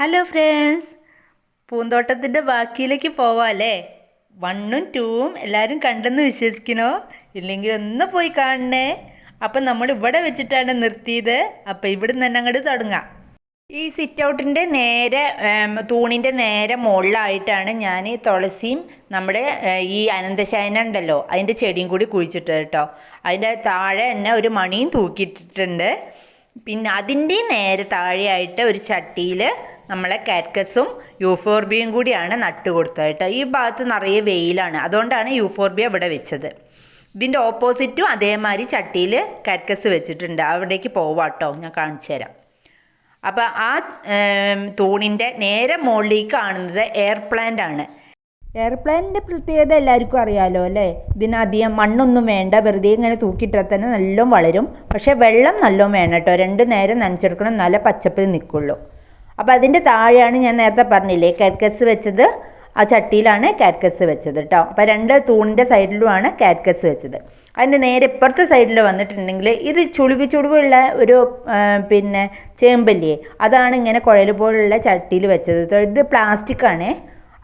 Hello friends, പൂന്തോട്ടത്തിൻ്റെ ബാക്കിയിലേക്ക് പോവാല്ലേ. 1ഉം 2ഉം എല്ലാവരും കണ്ടെന്ന് വിശ്വസിക്കണോ? ഇല്ലെങ്കിൽ ഒന്ന് പോയി കാണണേ. അപ്പം നമ്മൾ ഇവിടെ വെച്ചിട്ടാണ് നിർത്തിയത്. അപ്പം ഇവിടെ നിന്ന് തന്നെ അങ്ങോട്ട് തുടങ്ങാം. ഈ സിറ്റ് ഔട്ടിൻ്റെ നേരെ തൂണിൻ്റെ നേരെ മുകളിലായിട്ടാണ് ഞാൻ തുളസിയും നമ്മുടെ ഈ അനന്തശയന ഉണ്ടല്ലോ അതിൻ്റെ ചെടിയും കൂടി കുഴിച്ചിട്ടത് കേട്ടോ. അതിൻ്റെ താഴെ തന്നെ ഒരു മണിയും തൂക്കിയിട്ടിട്ടുണ്ട്. പിന്നെ അതിൻ്റെ നേരെ താഴെയായിട്ട് ഒരു ചട്ടിയിൽ നമ്മളെ കാറ്റ്കസും യൂഫോർബിയയും കൂടിയാണ് നട്ട് കൊടുത്തത് കേട്ടോ. ഈ ഭാഗത്ത് നിറയെ വെയിലാണ്, അതുകൊണ്ടാണ് യൂഫോർബിയ ഇവിടെ വെച്ചത്. ഇതിൻ്റെ ഓപ്പോസിറ്റും അതേമാതിരി ചട്ടിയിൽ കാറ്റ്കസ് വെച്ചിട്ടുണ്ട്. അവിടേക്ക് പോവാട്ടോ, ഞാൻ കാണിച്ചു തരാം. അപ്പോൾ ആ തൂണിൻ്റെ നേരെ മുകളിലേക്ക് കാണുന്നത് എയർ പ്ലാന്റ് ആണ്. എയർ പ്ലാന്റിൻ്റെ പ്രത്യേകത എല്ലാവർക്കും അറിയാമല്ലോ അല്ലേ. ഇതിനധികം മണ്ണൊന്നും വേണ്ട, വെറുതെ ഇങ്ങനെ തൂക്കിയിട്ടാൽ തന്നെ നല്ലോണം വളരും. പക്ഷേ വെള്ളം നല്ലോണം വേണം കേട്ടോ. 2 നേരം നനച്ചെടുക്കണം, നല്ല പച്ചപ്പിൽ നിൽക്കുള്ളൂ. അപ്പോൾ അതിൻ്റെ താഴെയാണ് ഞാൻ നേരത്തെ പറഞ്ഞില്ലേ കാറ്റ്കസ് വെച്ചത്. ആ ചട്ടിയിലാണ് കാറ്റ്കസ് വെച്ചത് കേട്ടോ. അപ്പോൾ 2 തൂണിൻ്റെ സൈഡിലുമാണ് കാറ്റ്കസ് വെച്ചത്. അതിൻ്റെ നേരെ ഇപ്പുറത്തെ സൈഡിൽ വന്നിട്ടുണ്ടെങ്കിൽ ഇത് ചുളിവുള്ള ഒരു പിന്നെ ചേമ്പല്ലേ, അതാണ് ഇങ്ങനെ കുഴൽ പോലുള്ള ചട്ടിയിൽ വെച്ചത്. ഇത് പ്ലാസ്റ്റിക്കാണ്.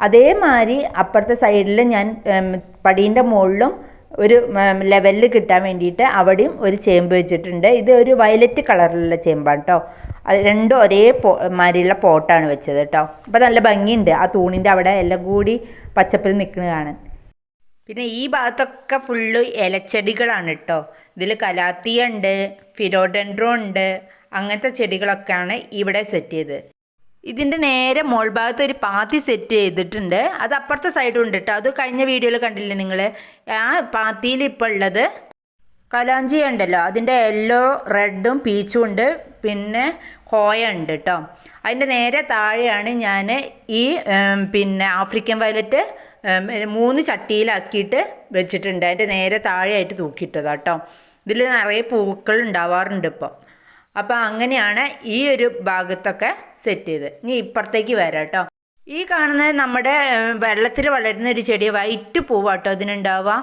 അതേമാതിരി അപ്പുറത്തെ സൈഡിൽ ഞാൻ പടീൻ്റെ മുകളിലും ഒരു ലെവലിൽ കിട്ടാൻ വേണ്ടിയിട്ട് അവിടെയും ഒരു ചേമ്പ് വെച്ചിട്ടുണ്ട്. ഇത് ഒരു വയലറ്റ് കളറിലുള്ള ചേമ്പാണ് കേട്ടോ. അത് രണ്ടും ഒരേ മാതിരിയുള്ള പോട്ടാണ് വെച്ചത് കേട്ടോ. അപ്പോൾ നല്ല ഭംഗിയുണ്ട് ആ തൂണിൻ്റെ അവിടെ എല്ലാം കൂടി പച്ചപ്പിൽ നിൽക്കുന്നത് കാണാൻ. പിന്നെ ഈ ഭാഗത്തൊക്കെ ഫുള്ള് ഇലച്ചെടികളാണ് കേട്ടോ. ഇതിൽ കലാത്തിയ ഉണ്ട്, ഫിലോഡെൻഡ്രോ ഉണ്ട്, അങ്ങനത്തെ ചെടികളൊക്കെയാണ് ഇവിടെ സെറ്റ് ചെയ്തത്. ഇതിൻ്റെ നേരെ മോൾ ഭാഗത്ത് ഒരു പാത്തി സെറ്റ് ചെയ്തിട്ടുണ്ട്. അത് അപ്പുറത്തെ സൈഡും ഉണ്ട് കേട്ടോ. അത് കഴിഞ്ഞ വീഡിയോയിൽ കണ്ടില്ലേ നിങ്ങൾ. ആ പാത്തിയിൽ ഇപ്പോൾ ഉള്ളത് കലാഞ്ചി ഉണ്ടല്ലോ, അതിൻ്റെ യെല്ലോ റെഡും പീച്ചും ഉണ്ട്. പിന്നെ ഹോയ ഉണ്ട് കേട്ടോ. അതിൻ്റെ നേരെ താഴെയാണ് ഞാൻ ഈ പിന്നെ ആഫ്രിക്കൻ വയലറ്റ് 3 ചട്ടിയിലാക്കിയിട്ട് വെച്ചിട്ടുണ്ട്. അതിൻ്റെ നേരെ താഴെയായിട്ട് തൂക്കിയിട്ടതാണ് കേട്ടോ. ഇതിൽ നിറയെ പൂക്കൾ ഉണ്ടാവാറുണ്ട് ഇപ്പം. അപ്പോൾ അങ്ങനെയാണ് ഈ ഒരു ഭാഗത്തൊക്കെ സെറ്റ് ചെയ്ത്. ഇനി ഇപ്പുറത്തേക്ക് വരാം കേട്ടോ. ഈ കാണുന്നത് നമ്മുടെ വെള്ളത്തിൽ വളരുന്ന ഒരു ചെടി, വൈറ്റ് പൂവാട്ടോ അതിനുണ്ടാവുക.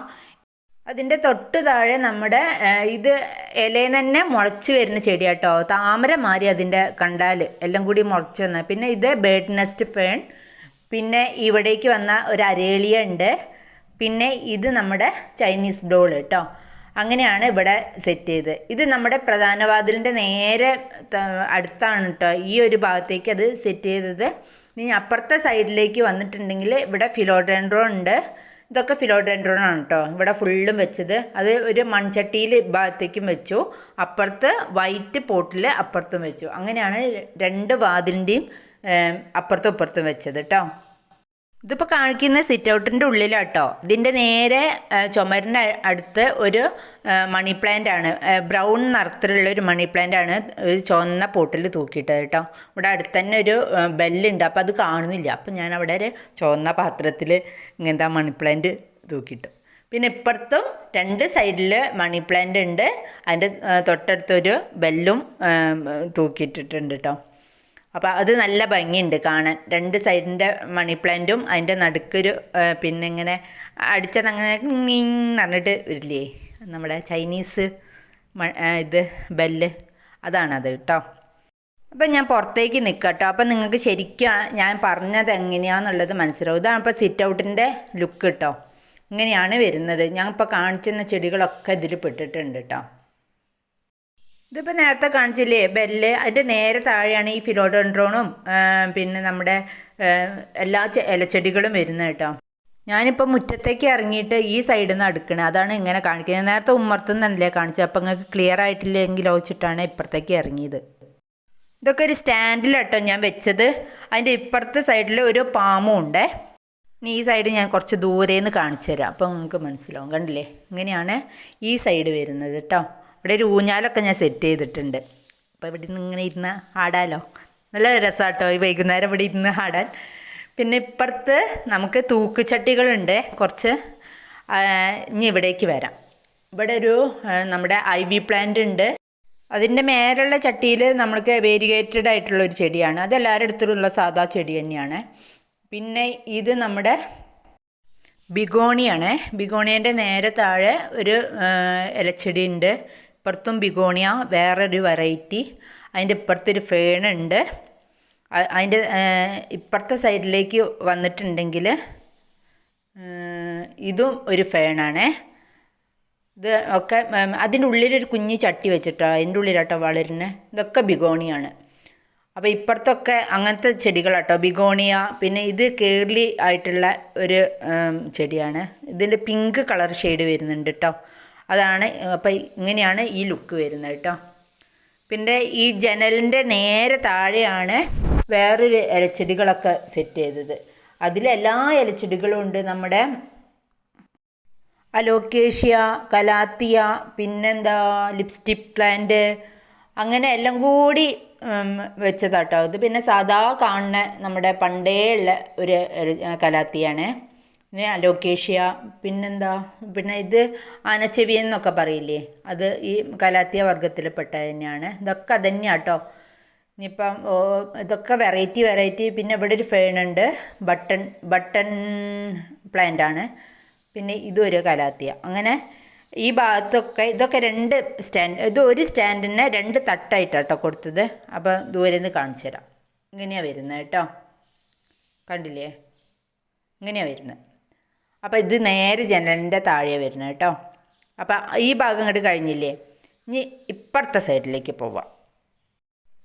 അതിൻ്റെ തൊട്ട് താഴെ നമ്മുടെ ഇത് ഇലയിൽ തന്നെ മുളച്ച് വരുന്ന ചെടിയാട്ടോ. താമര മാതിരി അതിൻ്റെ കണ്ടാൽ എല്ലാം കൂടി മുളച്ച് വന്ന. പിന്നെ ഇത് ബേർഡ് നെസ്റ്റ് ഫേൺ. പിന്നെ ഇവിടേക്ക് വന്ന ഒരു അരേലിയ ഉണ്ട്. പിന്നെ ഇത് നമ്മുടെ ചൈനീസ് ഡോൾ കേട്ടോ. അങ്ങനെയാണ് ഇവിടെ സെറ്റ് ചെയ്ത്. ഇത് നമ്മുടെ പ്രധാന വാതിലിൻ്റെ നേരെ അടുത്താണ് കേട്ടോ ഈ ഒരു ഭാഗത്തേക്ക് അത് സെറ്റ് ചെയ്തത്. ഇനി അപ്പുറത്തെ സൈഡിലേക്ക് വന്നിട്ടുണ്ടെങ്കിൽ ഇവിടെ ഫിലോഡെൻഡ്രോൺ ഉണ്ട്. ഇതൊക്കെ ഫിലോഡെൻഡ്രോൺ ആണ് കേട്ടോ ഇവിടെ ഫുള്ളും വെച്ചത്. അത് ഒരു മൺചട്ടിയിൽ ഭാഗത്തേക്കും വെച്ചു, അപ്പുറത്ത് വൈറ്റ് പോട്ടിൽ അപ്പുറത്തും വെച്ചു. അങ്ങനെയാണ് 2 വാതിലിൻ്റെയും അപ്പുറത്തും ഇപ്പുറത്തും വെച്ചത് കേട്ടോ. ഇതിപ്പോൾ കാണിക്കുന്ന സിറ്റ് ഔട്ടിൻ്റെ ഉള്ളിലാട്ടോ. ഇതിൻ്റെ നേരെ ചുമരിൻ്റെ അടുത്ത് ഒരു മണി പ്ലാന്റ് ആണ്, ബ്രൗൺ നിറത്തിലുള്ള ഒരു മണി പ്ലാന്റ് ആണ് ഒരു ചുവന്ന പോട്ടിൽ തൂക്കിയിട്ടത് കേട്ടോ. ഇവിടെ അടുത്ത് തന്നെ ഒരു ബെല്ലുണ്ട്, അപ്പോൾ അത് കാണുന്നില്ല. അപ്പോൾ ഞാൻ അവിടെ ഒരു ചുവന്ന പാത്രത്തിൽ ഇങ്ങനത്തെ മണി പ്ലാന്റ് തൂക്കിയിട്ടു. പിന്നെ ഇപ്പുറത്തും 2 സൈഡിൽ മണി പ്ലാന്റ് ഉണ്ട്. അതിൻ്റെ തൊട്ടടുത്തൊരു ബെല്ലും തൂക്കിയിട്ടിട്ടുണ്ട് കേട്ടോ. അപ്പോൾ അത് നല്ല ഭംഗിയുണ്ട് കാണാൻ. 2 സൈഡിൻ്റെ മണി പ്ലാന്റും അതിൻ്റെ നടുക്കൊരു പിന്നെ ഇങ്ങനെ അടിച്ചതങ്ങനെ എന്ന് പറഞ്ഞിട്ട് വരില്ലേ നമ്മുടെ ചൈനീസ് ഇത് ബെല്ല്, അതാണത് കേട്ടോ. അപ്പം ഞാൻ പുറത്തേക്ക് നിൽക്കാം കേട്ടോ. അപ്പം നിങ്ങൾക്ക് ശരിക്കും ഞാൻ പറഞ്ഞത് എങ്ങനെയാണെന്നുള്ളത് മനസ്സിലാവും. ഇതാണ് ഇപ്പോൾ സിറ്റ് ഔട്ടിൻ്റെ ലുക്ക് കേട്ടോ. ഇങ്ങനെയാണ് വരുന്നത്. ഞാൻ ഇപ്പോൾ കാണിച്ചിരുന്ന ചെടികളൊക്കെ ഇതിൽ പെട്ടിട്ടുണ്ട് കേട്ടോ. ഇതിപ്പോൾ നേരത്തെ കാണിച്ചില്ലേ ബെല്ല്, അതിൻ്റെ നേരെ താഴെയാണ് ഈ ഫിലോഡെൻഡ്രോണും പിന്നെ നമ്മുടെ എല്ലാ ഇലച്ചെടികളും വരുന്നത് കേട്ടോ. ഞാനിപ്പോൾ മുറ്റത്തേക്ക് ഇറങ്ങിയിട്ട് ഈ സൈഡിൽ നിന്ന് അടുക്കണേ, അതാണ് ഇങ്ങനെ കാണിക്കുന്നത്. നേരത്തെ ഉമ്മർത്തുനിന്നല്ലേ കാണിച്ചത്, അപ്പോൾ നിങ്ങൾക്ക് ക്ലിയർ ആയിട്ടില്ലെങ്കിലോ വെച്ചിട്ടാണ് ഇപ്പുറത്തേക്ക് ഇറങ്ങിയത്. ഇതൊക്കെ ഒരു സ്റ്റാൻഡിലാട്ടോ ഞാൻ വെച്ചത്. അതിൻ്റെ ഇപ്പുറത്തെ സൈഡിൽ ഒരു പാമ്പും ഉണ്ട്. ഇനി ഈ സൈഡ് ഞാൻ കുറച്ച് ദൂരേന്ന് കാണിച്ചു തരാം, അപ്പോൾ നിങ്ങൾക്ക് മനസ്സിലാവും. കണ്ടില്ലേ, ഇങ്ങനെയാണ് ഈ സൈഡ് വരുന്നത് കേട്ടോ. ഇവിടെ ഒരു ഊഞ്ഞാലൊക്കെ ഞാൻ സെറ്റ് ചെയ്തിട്ടുണ്ട്. അപ്പോൾ ഇവിടെ നിന്ന് ഇങ്ങനെ ഇരുന്ന് ആടാലോ, നല്ല രസമാട്ടോ ഈ വൈകുന്നേരം ഇവിടെ ഇരുന്ന് ആടാൻ. പിന്നെ ഇപ്പുറത്ത് നമുക്ക് തൂക്കുചട്ടികളുണ്ട് കുറച്ച്. ഇനി ഇവിടേക്ക് വരാം. ഇവിടെ ഒരു നമ്മുടെ ഐവി പ്ലാന്റ് ഉണ്ട്. അതിൻ്റെ മേലുള്ള ചട്ടിയിൽ നമ്മൾക്ക് വേരിഗേറ്റഡ് ആയിട്ടുള്ളൊരു ചെടിയാണ്. അത് എല്ലാവരുടെ അടുത്തുള്ള സാധാ ചെടി തന്നെയാണ്. പിന്നെ ഇത് നമ്മുടെ ബിഗോണിയാണ്. ബിഗോണിയൻ്റെ നേരെ താഴെ ഒരു ഇലച്ചെടി ഉണ്ട്. ഇപ്പുറത്തും ബിഗോണിയ വേറൊരു വെറൈറ്റി. അതിൻ്റെ ഇപ്പുറത്തൊരു ഫേണുണ്ട്. അതിൻ്റെ ഇപ്പുറത്തെ സൈഡിലേക്ക് വന്നിട്ടുണ്ടെങ്കിൽ ഇതും ഒരു ഫേണാണേ. ഇത് ഒക്കെ അതിൻ്റെ ഉള്ളിലൊരു കുഞ്ഞ് ചട്ടി വെച്ചിട്ടോ അതിൻ്റെ ഉള്ളിലാട്ടോ വളരുന്നത്. ഇതൊക്കെ ബിഗോണിയാണ്. അപ്പോൾ ഇപ്പുറത്തൊക്കെ അങ്ങനത്തെ ചെടികളാട്ടോ, ബിഗോണിയ. പിന്നെ ഇത് കേർലി ആയിട്ടുള്ള ഒരു ചെടിയാണ്. ഇതിൻ്റെ പിങ്ക് കളർ ഷെയ്ഡ് വരുന്നുണ്ട് കേട്ടോ. അതാണ്. അപ്പോൾ ഇങ്ങനെയാണ് ഈ ലുക്ക് വരുന്നത് കേട്ടോ. പിന്നെ ഈ ജനലിൻ്റെ നേരെ താഴെയാണ് വേറൊരു ഇലച്ചെടികളൊക്കെ സെറ്റ് ചെയ്തത്. അതിലെല്ലാ ഇലച്ചെടികളും ഉണ്ട്. നമ്മുടെ അലോക്കേഷ്യ, കലാത്തിയ, പിന്നെന്താ ലിപ്സ്റ്റിക് പ്ലാന്റ്, അങ്ങനെ എല്ലാം കൂടി വെച്ചതാട്ടോ. ഇത് പിന്നെ സാധാ കാണുന്ന നമ്മുടെ പണ്ടേ ഉള്ള ഒരു കലാത്തിയാണ്. പിന്നെ അലോക്കേഷ്യ, പിന്നെന്താ, പിന്നെ ഇത് ആനച്ചെവിയൻ എന്നൊക്കെ പറയില്ലേ, അത് ഈ കലാത്തിയ വർഗത്തിൽപ്പെട്ട തന്നെയാണ്. ഇതൊക്കെ അതന്നെയാട്ടോ. ഇനിയിപ്പം ഇതൊക്കെ വെറൈറ്റി. പിന്നെ ഇവിടെ ഒരു ഫേണുണ്ട്, ബട്ടൺ പ്ലാന്റ് ആണ്. പിന്നെ ഇതും ഒരു കലാത്തിയ. അങ്ങനെ ഈ ഭാഗത്തൊക്കെ ഇതൊക്കെ രണ്ട് സ്റ്റാൻഡ്, ഇത് ഒരു സ്റ്റാൻഡിന് രണ്ട് തട്ടായിട്ടാട്ടോ കൊടുത്തത്. അപ്പോൾ ദൂരെ നിന്ന് കാണിച്ചു തരാം. ഇങ്ങനെയാണ് വരുന്നത് കേട്ടോ, കണ്ടില്ലേ, ഇങ്ങനെയാണ് വരുന്നത്. അപ്പോൾ ഇത് നേരെ ജനലിൻ്റെ താഴെ വരുന്നത് കേട്ടോ. അപ്പോൾ ഈ ഭാഗം ഇങ്ങോട്ട് കഴിഞ്ഞില്ലേ, ഇനി ഇപ്പുറത്തെ സൈഡിലേക്ക് പോവാം.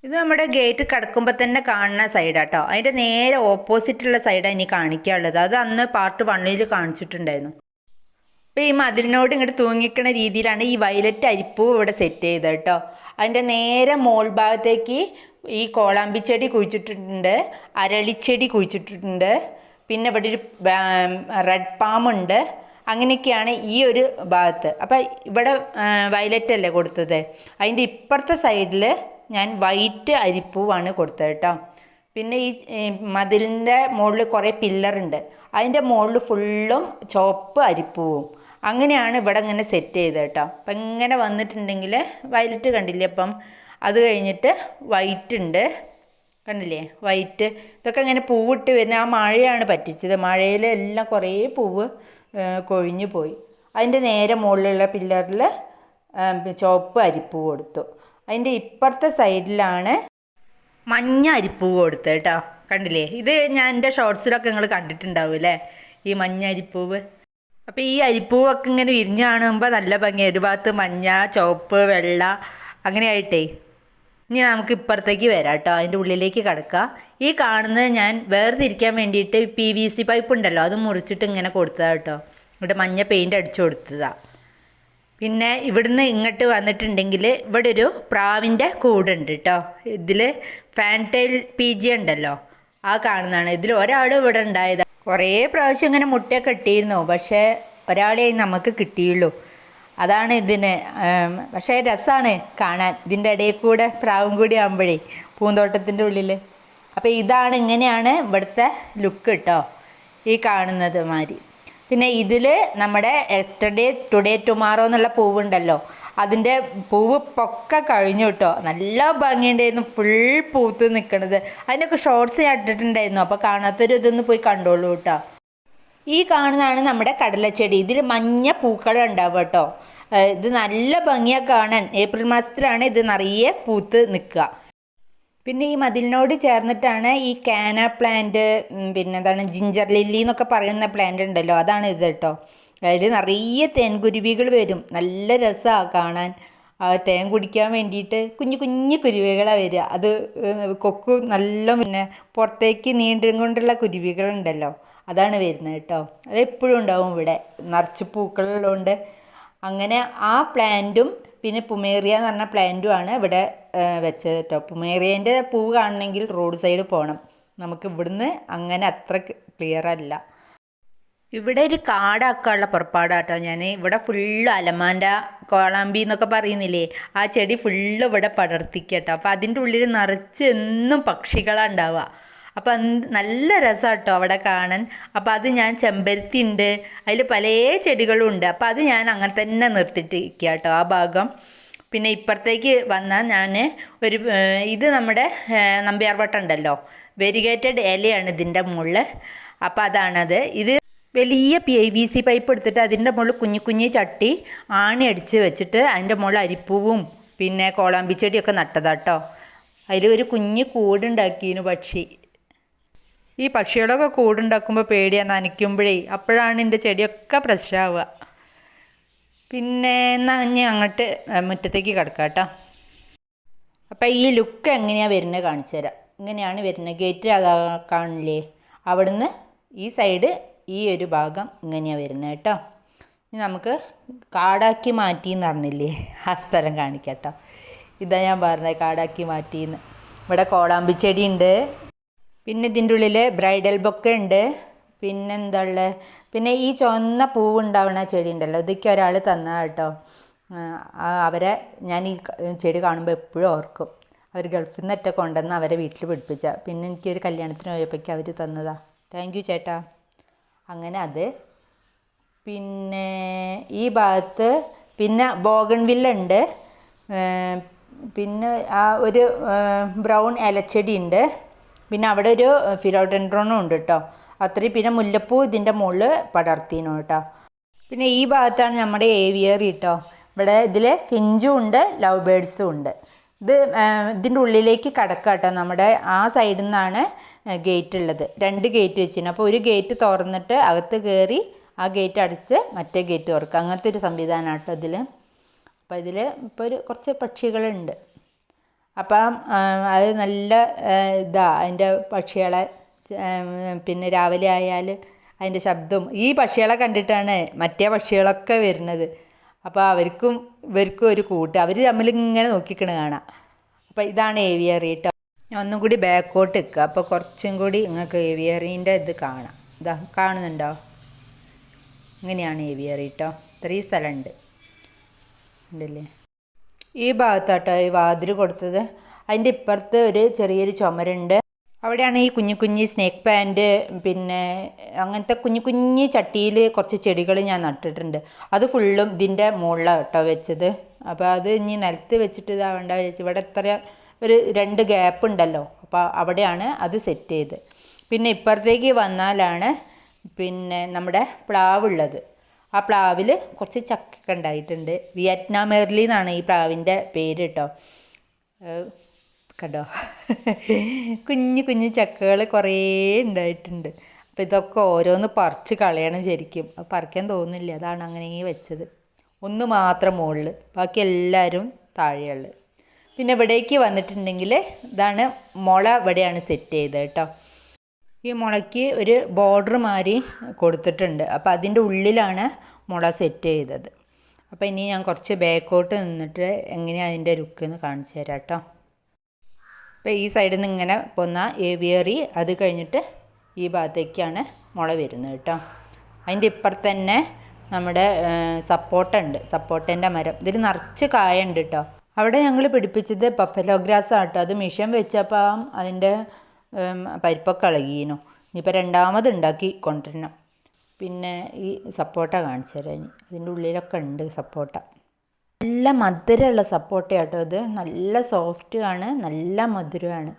ഇത് നമ്മുടെ ഗേറ്റ് കടക്കുമ്പോൾ തന്നെ കാണുന്ന സൈഡാട്ടോ. അതിൻ്റെ നേരെ ഓപ്പോസിറ്റുള്ള സൈഡാണ് ഇനി കാണിക്കാനുള്ളത്. അത് അന്ന് പാർട്ട് 1 കാണിച്ചിട്ടുണ്ടായിരുന്നു. അപ്പോൾ ഈ മതിലിനോട് ഇങ്ങോട്ട് തൂങ്ങിക്കുന്ന രീതിയിലാണ് ഈ വയലറ്റ് അരിപ്പൂ ഇവിടെ സെറ്റ് ചെയ്തത് കേട്ടോ. അതിൻ്റെ നേരെ മോൾ ഭാഗത്തേക്ക് ഈ കോളാമ്പിച്ചെടി കുഴിച്ചിട്ടുണ്ട്, അരളിച്ചെടി കുഴിച്ചിട്ടുണ്ട്, പിന്നെ ഇവിടെ ഒരു റെഡ് പാമുണ്ട്. അങ്ങനെയൊക്കെയാണ് ഈ ഒരു ഭാഗത്ത്. അപ്പോൾ ഇവിടെ വയലറ്റ് അല്ലേ കൊടുത്തത്, അതിൻ്റെ ഇപ്പുറത്തെ സൈഡിൽ ഞാൻ വൈറ്റ് അരിപ്പൂവാണ് കൊടുത്തത് കേട്ടോ. പിന്നെ ഈ മതിലിൻ്റെ മുകളിൽ കുറേ പില്ലറുണ്ട്, അതിൻ്റെ മുകളിൽ ഫുള്ളും ചുവപ്പ് അരിപ്പൂവും. അങ്ങനെയാണ് ഇവിടെ ഇങ്ങനെ സെറ്റ് ചെയ്തത് കേട്ടോ. അപ്പം ഇങ്ങനെ വന്നിട്ടുണ്ടെങ്കിൽ വയലറ്റ് കണ്ടില്ലേ, അപ്പം അത് കഴിഞ്ഞിട്ട് വൈറ്റ് ഉണ്ട്, കണ്ടില്ലേ വൈറ്റ്. ഇതൊക്കെ ഇങ്ങനെ പൂവിട്ട് വരുന്ന ആ മഴയാണ് പറ്റിച്ചത്. മഴയിൽ എല്ലാം കുറേ പൂവ് കൊഴിഞ്ഞു പോയി. അതിൻ്റെ നേരെ മുകളിലുള്ള പില്ലറിൽ ചുവപ്പ് അരിപ്പൂ കൊടുത്തു. അതിൻ്റെ ഇപ്പുറത്തെ സൈഡിലാണ് മഞ്ഞ അരിപ്പൂവ് കൊടുത്തത് കേട്ടോ. കണ്ടില്ലേ, ഇത് ഞാൻ എൻ്റെ ഷോർട്സിലൊക്കെ നിങ്ങൾ കണ്ടിട്ടുണ്ടാവും അല്ലേ, ഈ മഞ്ഞ അരിപ്പൂവ്. അപ്പോൾ ഈ അരിപ്പൂവൊക്കെ ഇങ്ങനെ വിരിഞ്ഞ് കാണുമ്പോൾ നല്ല ഭംഗിയാണ്. ഒരു ഭാഗത്ത് മഞ്ഞ, ചുവപ്പ്, വെള്ള അങ്ങനെയായിട്ടേ. ഇനി നമുക്ക് ഇപ്പുറത്തേക്ക് വരാം കേട്ടോ, അതിൻ്റെ ഉള്ളിലേക്ക് കിടക്കാം. ഈ കാണുന്നത് ഞാൻ വേർതിരിക്കാൻ വേണ്ടിയിട്ട് PVC പൈപ്പ് ഉണ്ടല്ലോ, അത് മുറിച്ചിട്ട് ഇങ്ങനെ കൊടുത്തതാണ് കേട്ടോ. ഇവിടെ മഞ്ഞ പെയിൻ്റ് അടിച്ചു കൊടുത്തതാണ്. പിന്നെ ഇവിടുന്ന് ഇങ്ങോട്ട് വന്നിട്ടുണ്ടെങ്കിൽ ഇവിടെ ഒരു പ്രാവിൻ്റെ കൂടുണ്ട് കേട്ടോ. ഇതിൽ ഫാൻറ്റൈൽ PG ഉണ്ടല്ലോ, ആ കാണുന്നതാണ്. ഇതിൽ ഒരാൾ ഇവിടെ ഉണ്ടായതാണ്. കുറേ പ്രാവശ്യം ഇങ്ങനെ മുട്ടയൊക്കെ ഇട്ടിരുന്നു, പക്ഷേ ഒരാളെ നമുക്ക് കിട്ടിയുള്ളൂ. അതാണ് ഇതിന്. പക്ഷേ രസമാണ് കാണാൻ, ഇതിൻ്റെ ഇടയിൽ കൂടെ പ്രാവും കൂടി ആകുമ്പോഴേ പൂന്തോട്ടത്തിൻ്റെ ഉള്ളിൽ. അപ്പോൾ ഇതാണ്, ഇങ്ങനെയാണ് ഇവിടുത്തെ ലുക്ക് കേട്ടോ, ഈ കാണുന്നത് മാതിരി. പിന്നെ ഇതിൽ നമ്മുടെ യെസ്റ്റർഡേ ടുഡേ ടുമാറോ എന്നുള്ള പൂവുണ്ടല്ലോ, അതിൻ്റെ പൂവ് പൊക്കെ കഴിഞ്ഞു കേട്ടോ. നല്ല ഭംഗിയുണ്ടായിരുന്നു, ഫുൾ പൂത്ത് നിൽക്കണത്. അതിനൊക്കെ ഷോർട്സ് ഞാൻ ഇട്ടിട്ടുണ്ടായിരുന്നു, അപ്പോൾ കാണാത്തൊരു ഇതൊന്ന് പോയി കണ്ടോളൂ കേട്ടോ. ഈ കാണുന്നതാണ് നമ്മുടെ കടലച്ചെടി. ഇതിൽ മഞ്ഞ പൂക്കളുണ്ടാവും കേട്ടോ. ഇത് നല്ല ഭംഗിയാണ് കാണാൻ. ഏപ്രിൽ മാസത്തിലാണ് ഇത് നിറയെ പൂത്ത് നിൽക്കുക. പിന്നെ ഈ മതിലിനോട് ചേർന്നിട്ടാണ് ഈ കാന പ്ലാന്റ്, പിന്നെ എന്താണ് ജിഞ്ചർ ലില്ലി എന്നൊക്കെ പറയുന്ന പ്ലാന്റ് ഉണ്ടല്ലോ, അതാണ് ഇത് കേട്ടോ. അതിൽ നിറയെ തേൻകുരുവികൾ വരും, നല്ല രസമാണ് കാണാൻ. തേൻ കുടിക്കാൻ വേണ്ടിയിട്ട് കുഞ്ഞു കുഞ്ഞു കുരുവികളാണ് വരിക. അത് കൊക്കു നല്ല പിന്നെ പുറത്തേക്ക് നീണ്ടും കൊണ്ടുള്ള കുരുവികളുണ്ടല്ലോ, അതാണ് വരുന്നത് കേട്ടോ. അതെപ്പോഴും ഉണ്ടാവും ഇവിടെ, നിറച്ച് പൂക്കളുള്ളതുകൊണ്ട്. അങ്ങനെ ആ പ്ലാന്റും പിന്നെ പുമേറിയ എന്ന് പറഞ്ഞ പ്ലാന്റുമാണ് ഇവിടെ വെച്ചത് കേട്ടോ. പുമേറിയൻ്റെ പൂ കാണണമെങ്കിൽ റോഡ് സൈഡ് പോകണം, നമുക്ക് ഇവിടുന്ന് അങ്ങനെ അത്ര ക്ലിയർ അല്ല. ഇവിടെ ഒരു കാടാക്കാനുള്ള പുറപ്പാടാട്ടോ ഞാൻ. ഇവിടെ ഫുള്ള് അലമാൻ്റെ കോളാമ്പി എന്നൊക്കെ പറയുന്നില്ലേ, ആ ചെടി ഫുള്ള് ഇവിടെ പടർത്തിക്കട്ടോ. അപ്പോൾ അതിൻ്റെ ഉള്ളിൽ നിറച്ച് എന്നും പക്ഷികളാണ് ഉണ്ടാവുക. അപ്പോൾ നല്ല രസമാട്ടോ അവിടെ കാണാൻ. അപ്പോൾ അത് ഞാൻ ചെമ്പരത്തി ഉണ്ട്, അതിൽ പല ചെടികളും ഉണ്ട്. അപ്പോൾ അത് ഞാൻ അങ്ങനെ തന്നെ നിർത്തിയിട്ടിരിക്കുക കേട്ടോ ആ ഭാഗം. പിന്നെ ഇപ്പുറത്തേക്ക് വന്നാൽ ഞാൻ ഒരു ഇത് നമ്മുടെ നമ്പ്യാർവട്ടം ഉണ്ടല്ലോ, വെരിഗേറ്റഡ് ഇലയാണ് ഇതിൻ്റെ മുകളിൽ. അപ്പോൾ അതാണത്. ഇത് വലിയ PVC പൈപ്പ് എടുത്തിട്ട് അതിൻ്റെ മുകളിൽ കുഞ്ഞു കുഞ്ഞു ചട്ടി ആണി അടിച്ച് വെച്ചിട്ട് അതിൻ്റെ മുകളിൽ അരിപ്പൂവും പിന്നെ കോളാമ്പിച്ചെടിയൊക്കെ നട്ടതാട്ടോ. അതിൽ ഒരു കുഞ്ഞ് കൂടുണ്ടാക്കിയിരുന്നു പക്ഷി. ഈ പക്ഷികളൊക്കെ കൂടുണ്ടാക്കുമ്പോൾ പേടിയാണ് നനയ്ക്കുമ്പോഴേ, അപ്പോഴാണ് എൻ്റെ ചെടിയൊക്കെ പ്രശ്നമാവുക. പിന്നെ എന്നാൽ ഞാൻ അങ്ങോട്ട് മുറ്റത്തേക്ക് കിടക്കാം കേട്ടോ. അപ്പം ഈ ലുക്ക് എങ്ങനെയാണ് വരുന്നത് കാണിച്ചു തരാം. ഇങ്ങനെയാണ് വരുന്നത്. ഗേറ്റ് അതാ കാണില്ലേ, അവിടുന്ന് ഈ സൈഡ് ഈ ഒരു ഭാഗം ഇങ്ങനെയാണ് വരുന്നത് കേട്ടോ. ഇനി നമുക്ക് കാടാക്കി മാറ്റി എന്ന് പറഞ്ഞില്ലേ, ആ സ്ഥലം കാണിക്കാം കേട്ടോ. ഇതാ ഞാൻ പറഞ്ഞത് കാടാക്കി മാറ്റിയെന്ന്. ഇവിടെ കോളാമ്പിച്ചെടി ഉണ്ട്, പിന്നെ ഇതിൻ്റെ ഉള്ളിൽ ബ്രൈഡൽ ബൊക്കെ ഉണ്ട്. പിന്നെ എന്താ ഉള്ളത്, പിന്നെ ഈ ചുവന്ന പൂവുണ്ടാവുന്ന ചെടി ഉണ്ടല്ലോ, ഇതൊക്കെ ഒരാൾ തന്നതാണ് കേട്ടോ. അവരെ ഞാൻ ഈ ചെടി കാണുമ്പോൾ എപ്പോഴും ഓർക്കും. അവർ ഗൾഫിൽ നിന്നൊക്കെ കൊണ്ടുവന്ന് അവരെ വീട്ടിൽ പിടിപ്പിച്ച, പിന്നെ എനിക്കൊരു കല്യാണത്തിന് പോയപ്പോഴേക്കും അവർ തന്നതാ. താങ്ക് യു ചേട്ടാ. അങ്ങനെ അത്. പിന്നെ ഈ ഭാഗത്ത് പിന്നെ ബോഗൺവില്ല ഉണ്ട്. പിന്നെ ആ ഒരു ബ്രൗൺ ഇലച്ചെടി ഉണ്ട്. പിന്നെ അവിടെ ഒരു ഫിലോഡെൻഡ്രോണും ഉണ്ട് കേട്ടോ. അത്രയും. പിന്നെ മുല്ലപ്പൂ ഇതിൻ്റെ മുകളിൽ പടർത്തിനു കേട്ടോ. പിന്നെ ഈ ഭാഗത്താണ് നമ്മുടെ ഏവിയറി കേട്ടോ. ഇവിടെ ഇതിൽ ഫിഞ്ചും ഉണ്ട്, ലവ് ബേഡ്സും ഉണ്ട്. ഇതിൻ്റെ ഉള്ളിലേക്ക് കടക്കാം കേട്ടോ. നമ്മുടെ ആ സൈഡിൽ നിന്നാണ് ഗേറ്റ് ഉള്ളത്. 2 ഗേറ്റ് വെച്ചിരുന്നു. അപ്പോൾ ഒരു ഗേറ്റ് തുറന്നിട്ട് അകത്ത് കയറി ആ ഗേറ്റ് അടച്ച് മറ്റേ ഗേറ്റ് തുറക്കുക. അങ്ങനത്തെ ഒരു സംവിധാനമാണ് കേട്ടോ ഇതിൽ. അപ്പോൾ ഇതിൽ ഇപ്പോൾ കുറച്ച് പക്ഷികളുണ്ട്. അപ്പം അത് നല്ല അതിൻ്റെ പക്ഷികളെ പിന്നെ രാവിലെ ആയാൽ അതിൻ്റെ ശബ്ദവും ഈ പക്ഷികളെ കണ്ടിട്ടാണ് മറ്റേ പക്ഷികളൊക്കെ വരുന്നത്. അപ്പോൾ ഇവർക്കും ഒരു കൂട്ട്, അവർ തമ്മിലിങ്ങനെ നോക്കിക്കണ കാണാം. അപ്പോൾ ഇതാണ് ഏവിയറി കേട്ടോ. ഞാൻ ഒന്നും കൂടി ബാക്കോട്ട് നിൽക്കുക, അപ്പോൾ കുറച്ചും കൂടി നിങ്ങൾക്ക് ഏവിയറീൻ്റെ ഇത് കാണാം. ഇതാ കാണുന്നുണ്ടോ? ഇങ്ങനെയാണ് ഏവിയറി കേട്ടോ. ഇത്രയും സ്ഥലമുണ്ട് ഉണ്ടല്ലേ. ഈ ഭാഗത്താട്ടോ ഈ വാതിൽ കൊടുത്തത്. അതിൻ്റെ ഇപ്പുറത്ത് ഒരു ചെറിയൊരു ചുമരുണ്ട്. അവിടെയാണ് ഈ കുഞ്ഞു സ്നേക്ക് പ്ലാന്റ്, പിന്നെ അങ്ങനത്തെ കുഞ്ഞു ചട്ടിയിൽ കുറച്ച് ചെടികൾ ഞാൻ നട്ടിട്ടുണ്ട്. അത് ഫുള്ളും ഇതിൻ്റെ മുകളിലാണ് കേട്ടോ വെച്ചത്. അപ്പോൾ അത് ഇനി നിലത്ത് വെച്ചിട്ട് ഇതാവേണ്ട വെച്ച് ഇവിടെ എത്ര ഒരു 2 ഗ്യാപ്പ് ഉണ്ടല്ലോ, അപ്പോൾ അവിടെയാണ് അത് സെറ്റ് ചെയ്ത്. പിന്നെ ഇപ്പുറത്തേക്ക് വന്നാലാണ് പിന്നെ നമ്മുടെ പ്ലാവുള്ളത്. ആ പ്ലാവിൽ കുറച്ച് ചക്കൊക്കെ ഉണ്ടായിട്ടുണ്ട്. വിയറ്റ്നാം എർലി എന്നാണ് ഈ പ്ലാവിൻ്റെ പേര് കേട്ടോ. കണ്ടോ, കുഞ്ഞു ചക്കകൾ കുറേ ഉണ്ടായിട്ടുണ്ട്. അപ്പോൾ ഇതൊക്കെ ഓരോന്ന് പറിച്ച് കളയണം ശരിക്കും. അത് പറിക്കാൻ തോന്നുന്നില്ല, അതാണ് അങ്ങനെ വെച്ചത്. ഒന്ന് മാത്രം മുകളിൽ, ബാക്കി എല്ലാവരും താഴെയുള്ളത്. പിന്നെ ഇവിടേക്ക് വന്നിട്ടുണ്ടെങ്കിൽ ഇതാണ് മുള, ഇവിടെയാണ് സെറ്റ് ചെയ്തത് കേട്ടോ. ഈ മുളയ്ക്ക് ഒരു ബോർഡർ മാതിരി കൊടുത്തിട്ടുണ്ട്. അപ്പോൾ അതിൻ്റെ ഉള്ളിലാണ് മുള സെറ്റ് ചെയ്തത്. അപ്പോൾ ഇനി ഞാൻ കുറച്ച് ബാക്കോട്ട് നിന്നിട്ട് എങ്ങനെയാണ് അതിൻ്റെ ലുക്കെന്ന് കാണിച്ചു തരാം കേട്ടോ. അപ്പോൾ ഈ സൈഡിൽ നിന്ന് ഇങ്ങനെ പോന്ന ഏവിയറി, അത് കഴിഞ്ഞിട്ട് ഈ ഭാഗത്തേക്കാണ് മുള വരുന്നത് കേട്ടോ. അതിൻ്റെ ഇപ്പുറത്ത് തന്നെ നമ്മുടെ സപ്പോട്ട ഉണ്ട്, സപ്പോട്ടേൻ്റെ മരം. ഇതിൽ നിറച്ച് കായ ഉണ്ട് കേട്ടോ. അവിടെ ഞങ്ങൾ പിടിപ്പിച്ചത് ബഫലോ ഗ്രാസ് ആട്ടോ. അത് മിഷൻ വെച്ചപ്പോൾ അതിൻ്റെ പരിപ്പൊക്കെ ഇളകീനു. ഇനിയിപ്പോൾ രണ്ടാമത് ഉണ്ടാക്കി കൊണ്ടുവരണം. പിന്നെ ഈ സപ്പോട്ട കാണിച്ചു തരാം. ഇനി അതിൻ്റെ ഉള്ളിലൊക്കെ ഉണ്ട് സപ്പോട്ട. നല്ല മധുരമുള്ള സപ്പോട്ട കേട്ടോ. ഇത് നല്ല സോഫ്റ്റ് ആണ്, നല്ല മധുരമാണ്.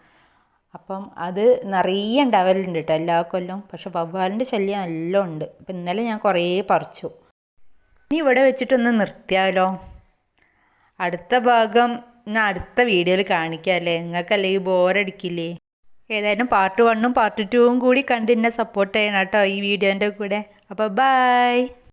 അപ്പം അത് നിറയെ ഉണ്ടാവലുണ്ട് കേട്ടോ എല്ലാ കൊല്ലം. പക്ഷെ വവ്വാലിൻ്റെ ശല്യം നല്ല ഉണ്ട്. അപ്പം ഇന്നലെ ഞാൻ കുറേ പറിച്ചു. ഇനി ഇവിടെ വെച്ചിട്ടൊന്ന് നിർത്തിയാലോ. അടുത്ത ഭാഗം ഞാൻ അടുത്ത വീഡിയോയിൽ കാണിക്കാം അല്ലേ. നിങ്ങൾക്കല്ലേ ഈ ബോറടിക്കില്ലേ. ഏതായാലും പാർട്ട് 1ഉം പാർട്ട് 2ഉം കൂടി കണ്ട് എന്നെ സപ്പോർട്ട് ചെയ്യണം കേട്ടോ ഈ വീഡിയോൻ്റെ കൂടെ. അപ്പോൾ ബൈ.